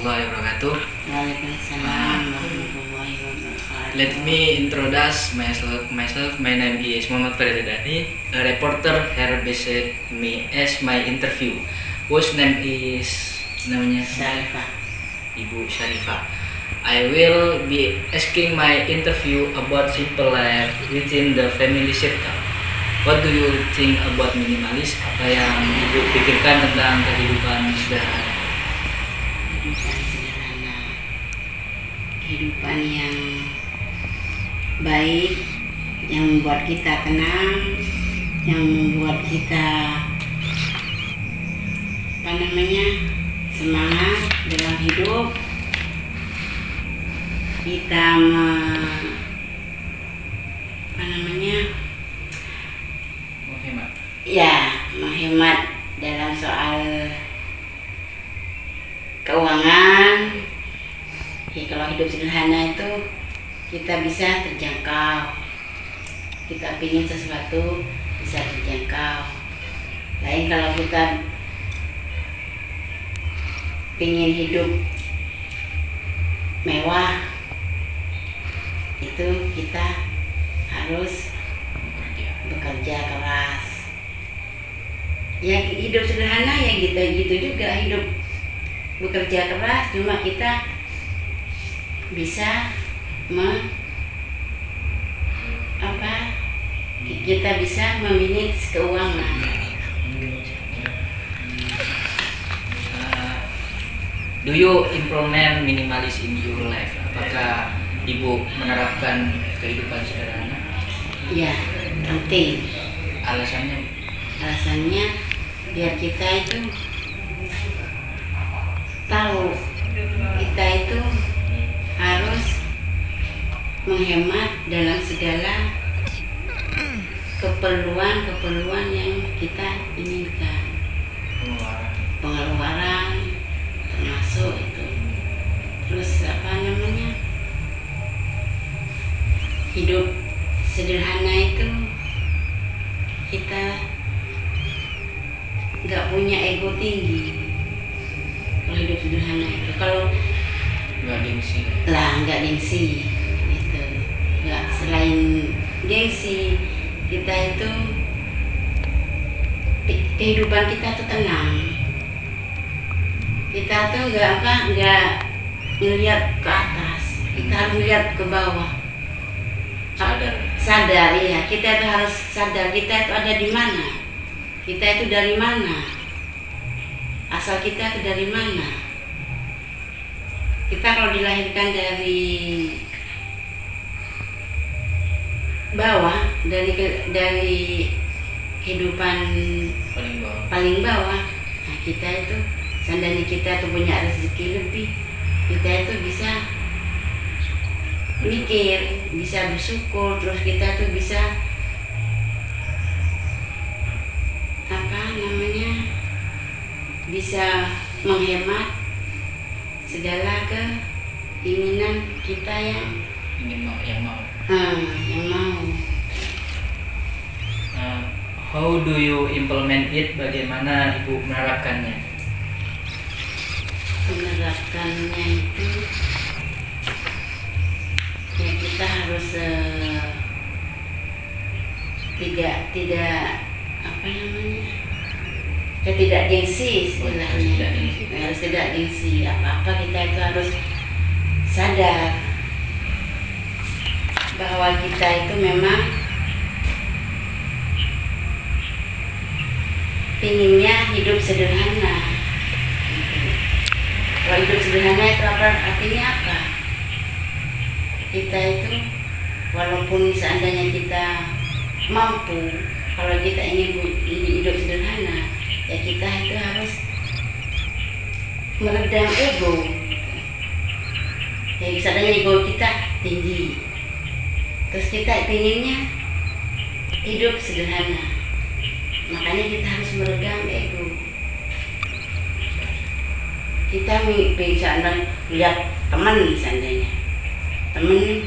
warahmatullahi wabarakatuh. Waalaikumsalam warahmatullahi wabarakatuh. Let me introduce myself. My name is Muhammad Faridadi. A reporter here visit me as my interview. Whose name is Syarifah. Ibu Syarifah. I will be asking my interview about simple life within the family circle. What do you think about minimalis? Apa yang Ibu pikirkan tentang kehidupan sederhana? Kehidupan sederhana, kehidupan yang baik, yang membuat kita tenang, yang membuat kita semangat dalam hidup. Kita menghemat dalam soal keuangan. Kalau hidup sederhana itu kita bisa terjangkau. Kita pingin sesuatu bisa terjangkau. Lain kalau kita pingin hidup mewah, itu kita harus bekerja keras. Ya hidup sederhana ya gitu juga, hidup bekerja keras, cuma kita bisa kita bisa memanage keuangan. Do you implement minimalis in your life? Apakah Ibu menerapkan kehidupan sederhana? Ya, penting. Alasannya Biar kita itu tahu kita itu harus menghemat dalam segala keperluan yang kita inginkan. Pengeluaran termasuk itu. Terus hidup sederhana itu kita nggak punya ego tinggi. Kalau hidup sederhana itu, kalau nggak gengsi gitu. Nggak, selain gengsi, kita itu kehidupan kita tuh tenang. Kita tuh nggak ngelihat ke atas, kita harus ngelihat ke bawah. Sadar ya, kita itu harus sadar kita itu ada di mana, kita itu dari mana, asal kita itu dari mana. Kita kalau dilahirkan dari bawah, dari kehidupan paling bawah, nah kita itu seandainya kita tuh punya rezeki lebih, kita itu bisa mikir, bisa bersyukur, terus kita tuh bisa bisa menghemat segala keinginan kita yang mau. How do you implement it? Bagaimana Ibu menerapkannya? Menerapkannya itu ya kita harus tidak gengsi istilahnya. Harus tidak gengsi, apa-apa kita itu harus sadar bahwa kita itu memang pinginnya hidup sederhana. Kalau hidup sederhana itu artinya apa? Kita itu walaupun seandainya kita mampu, kalau kita ingin hidup sederhana, ya kita itu harus meredam ego. Ya seandainya ego kita tinggi, terus kita pinginnya hidup sederhana, makanya kita harus meredam ego. Kita bisa lihat teman, seandainya temen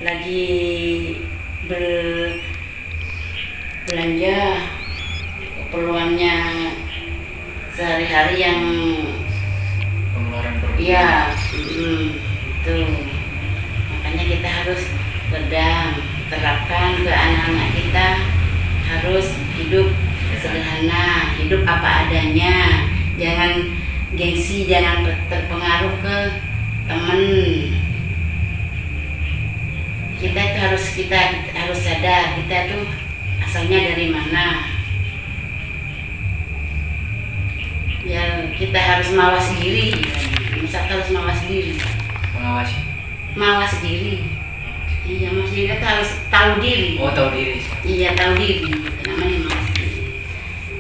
lagi berbelanja sehari-hari yang pengeluaran per bulan. ya itu makanya kita harus redam, terapkan ke anak-anak kita, harus hidup sederhana, hidup apa adanya, jangan gengsi, jangan terpengaruh ke temen. Kita harus sadar kita tuh asalnya dari mana. Ya kita harus mawas diri, misalkan harus mawas diri, Mengawasi. mawas diri. Iya, mawas diri itu harus tahu diri. Oh, tahu diri. Iya, tahu diri. Namanya mawas diri.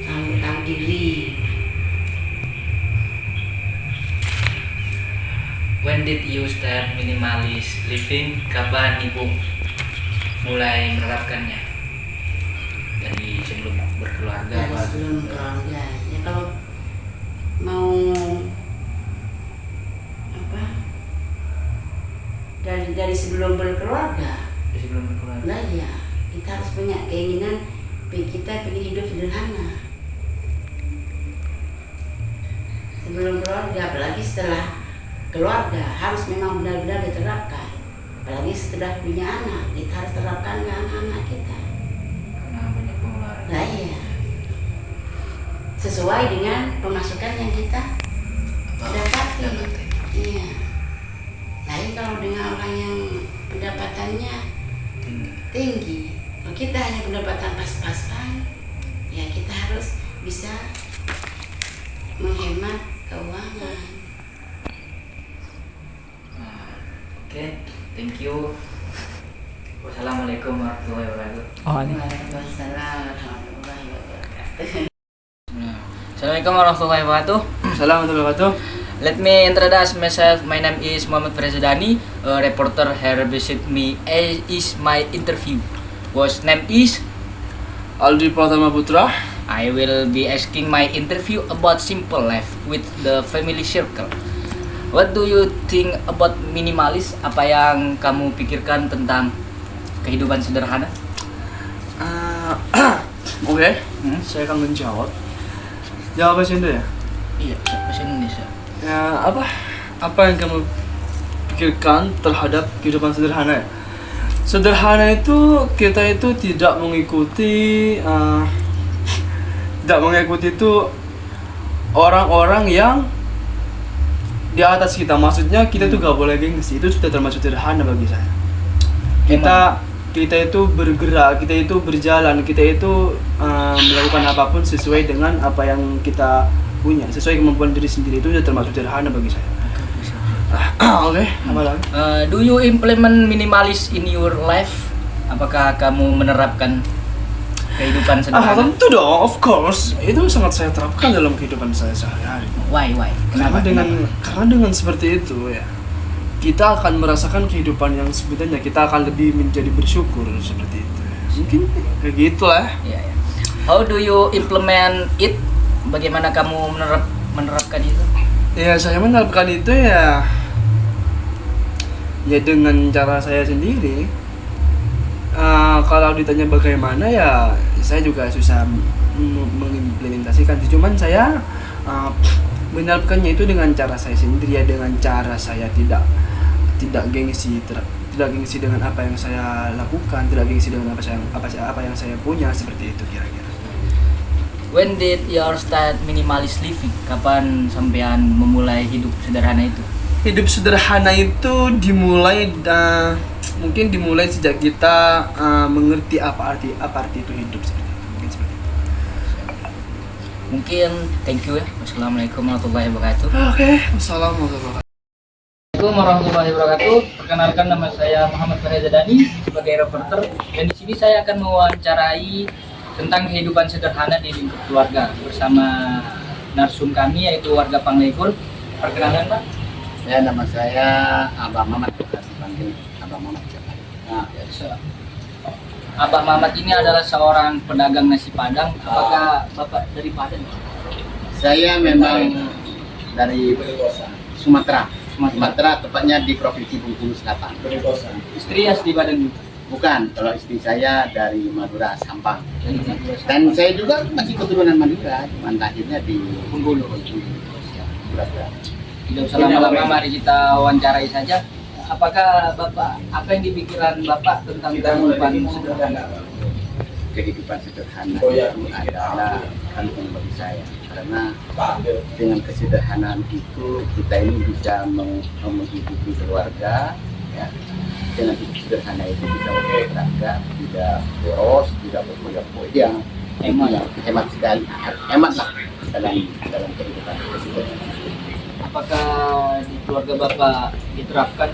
Tahu diri. When did you start minimalist living? Kapan ibu mulai menerapkannya? Dari sebelum berkeluarga? Dari apa? sebelum keluarga. Ya kalau mau apa? Dari sebelum berkeluarga. Dari sebelum berkeluarga. Lah ya, kita harus punya keinginan kita pengen hidup sederhana. Sebelum keluarga, apalagi setelah keluarga harus memang benar-benar diterapkan. Apalagi setelah punya anak, kita harus terapkan ke anak-anak kita. Karena banyak pengeluaran. Lah iya. Sesuai dengan pemasukan yang kita dapati. Iya. Lain kalau dengan orang yang pendapatannya tinggi, kalau kita hanya pendapatan pas-pasan, ya kita harus bisa menghemat keuangan. Oke, thank you. Wassalamualaikum warahmatullahi wabarakatuh. Waalaikumsalam warahmatullahi wabarakatuh. Assalamualaikum warahmatullahi wabarakatuh. Assalamualaikum warahmatullahi wabarakatuh. Let me introduce myself. My name is Muhammad Farizadani. A reporter here visit me. Is my interview. Whose name is? Aldi Pratama Putra. I will be asking my interview about simple life with the family circle. What do you think about minimalis? Apa yang kamu pikirkan tentang kehidupan sederhana? Oke, Hmm? saya akan menjawab. Jawab bahasa Indo ya? Iya, bahasa Indonesia. Ya, apa yang kamu pikirkan terhadap kehidupan sederhana ya? Sederhana itu kita itu tidak mengikuti itu orang-orang yang di atas kita. Maksudnya kita tuh gak boleh gengsi. Itu sudah termasuk sederhana bagi saya. Kita itu bergerak, kita itu berjalan, kita itu melakukan apapun sesuai dengan apa yang kita punya, sesuai kemampuan diri sendiri. Itu sudah termasuk sederhana bagi saya. Oke, apa lagi? Do you implement minimalis in your life? Apakah kamu menerapkan kehidupan sederhana? Tentu dong, of course. Itu sangat saya terapkan dalam kehidupan saya sehari-hari. Why? Kenapa? Karena dengan seperti itu ya, kita akan merasakan kehidupan yang sebenarnya, kita akan lebih menjadi bersyukur seperti itu. Mungkin kayak gitulah. Iya. How do you implement it? Bagaimana kamu menerapkan itu? Ya, saya menerapkan itu ya dengan cara saya sendiri. Kalau ditanya bagaimana ya, saya juga susah mengimplementasikan. Cuman saya menerapkannya itu dengan cara saya sendiri ya, dengan cara saya tidak gengsi dengan apa yang saya lakukan, tidak gengsi dengan apa yang saya punya, seperti itu kira-kira. When did you start minimalist living? Kapan sampean memulai hidup sederhana itu? Hidup sederhana itu mungkin dimulai sejak kita mengerti apa arti itu hidup, seperti itu. Mungkin seperti itu. Mungkin thank you ya. Wassalamualaikum warahmatullahi wabarakatuh. Oke, wassalamualaikum. Assalamualaikum warahmatullahi wabarakatuh. Perkenalkan, nama saya Muhammad Farizadani sebagai reporter, dan di sini saya akan mewawancarai tentang kehidupan sederhana di lingkup keluarga bersama narsum kami, yaitu warga Panglebur. Perkenalkan, Pak. Ya, nama saya Abah Mamat, dipanggil Abah Mamat. Nah, Abah Mamat ini adalah seorang pedagang nasi Padang. Apakah Bapak dari Padang? saya memang dari Sumatera, tepatnya di Provinsi Bengkulu Selatan. Istri asli Padang juga? Bukan, kalau istri saya dari Madura, Sampang. Dan saya juga masih keturunan Madura, cuman lahirnya di Bengkulu. Tidak usah lama-lama, mari kita wawancarai saja. Apakah Bapak, apa yang di pikiran Bapak tentang kehidupan sederhana? Kehidupan sederhana itu adalah penting bagi saya, karena dengan kesederhanaan itu kita ini bisa menghidupi keluarga, ya. Dengan hidup sederhana itu bisa berolahraga, tidak boros, tidak berpoya-poya, hemat sekali, hematlah dalam kehidupan sederhana. Apakah di keluarga Bapak diterapkan?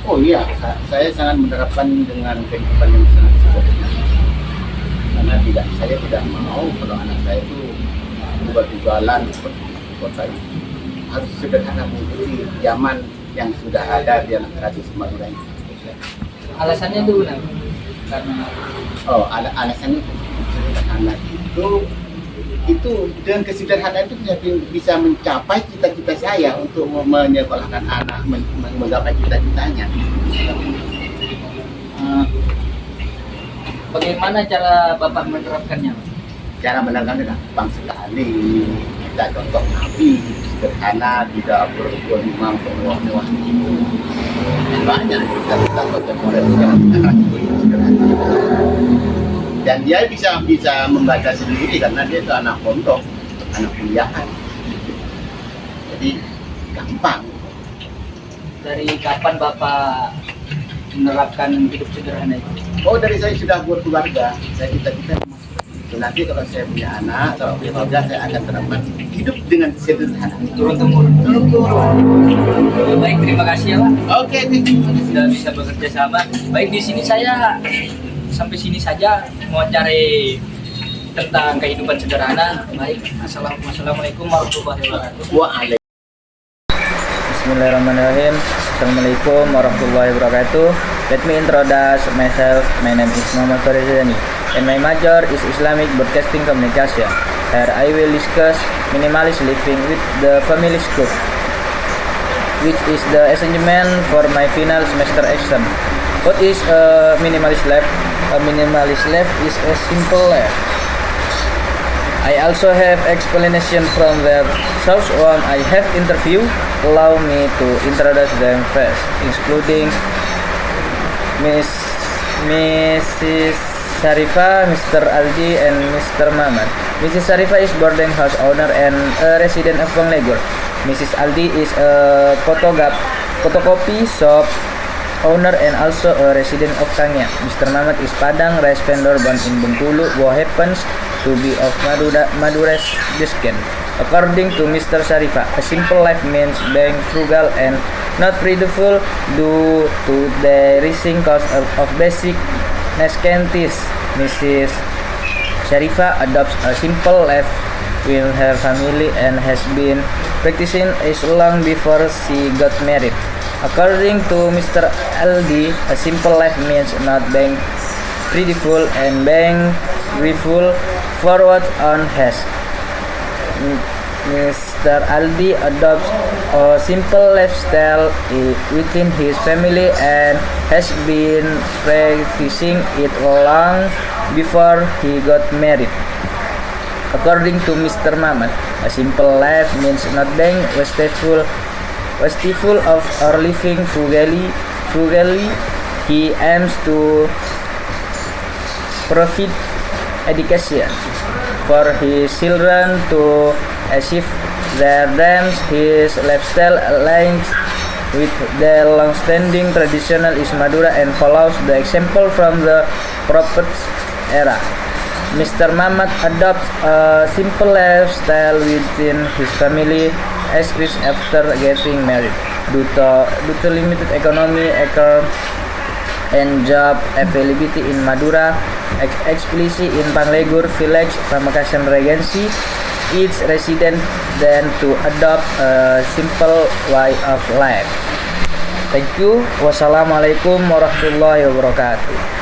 Oh iya, saya sangat menerapkan dengan kehidupan yang sangat sederhana. Karena saya tidak mau kalau anak saya itu ugal-ugalan seperti kota ini. Harus sederhana mengikuti zaman yang sudah ada di dalam tradisi Madura ini. Alasannya dulu, karena Alasannya sederhana itu dengan kesederhanaan itu bisa mencapai cita-cita saya untuk menyekolahkan anak, menggapai cita-citanya. Bagaimana cara Bapak menerapkannya? Cara menerapkannya gampang sekali. Kita contoh Nabi, sederhana, tidak berguna mewah-mewah. Banyak kita kontemporer yang sederhana. Dan dia bisa membaca sendiri karena dia itu anak pondok, anak kuliahan. Jadi gampang. Dari kapan Bapak menerapkan hidup sederhana itu? Oh, dari saya sudah berkeluarga. Saya cita-cita nanti kalau saya punya anak, kalau punya keluarga, saya akan terapkan hidup dengan sederhana. Turun-temurun. Baik, terima kasih ya Pak. Oke, thank you. Sudah bisa bekerja sama. Baik, di sini saya sampai sini saja mau cari tentang kehidupan sederhana. Baik, assalamualaikum warahmatullahi wabarakatuh. Waalaikumsalam. Bismillahirrahmanirrahim. Assalamualaikum warahmatullahi wabarakatuh. Let me introduce myself. My name is Muhammad Farizani and my major is Islamic Broadcasting Communication. Here I will discuss minimalist living with the family school, which is the assignment for my final semester exam. What is a minimalist life? A minimalist life is a simple life. I also have explanation from the source one I have interviewed. Allow me to introduce them first, including Mrs. Sarifa, Mr. Aldi, and Mr. Maman. Mrs. Sarifa is boarding house owner and a resident of Banglegur. Mrs. Aldi is a photocopy shop owner and also a resident of Kangya. Mr. Mamat is Padang rice vendor born in Bengkulu who happens to be of Madura's descent. According to Mr. Sarifa, a simple life means being frugal and not prideful due to the rising cost of basic necessities. Mrs. Sarifa adopts a simple life with her family and has been practicing it long before she got married. According to Mr. Aldi, a simple life means not being prideful and being grateful for what one has. Mr. Aldi adopts a simple lifestyle within his family and has been practicing it long before he got married. According to Mr. Mamat, a simple life means not being wasteful of or living frugally. He aims to provide education for his children to achieve their dreams. His lifestyle aligns with the long-standing traditional East Madura and follows the example from the Prophet's era. Mr. Mamat adopts a simple lifestyle within his family, especially after getting married. Due to limited economy, and job availability in Madura, especially in Panglegur village, Pamekasan Regency, each resident then to adopt a simple way of life. Thank you. Wassalamualaikum warahmatullahi wabarakatuh.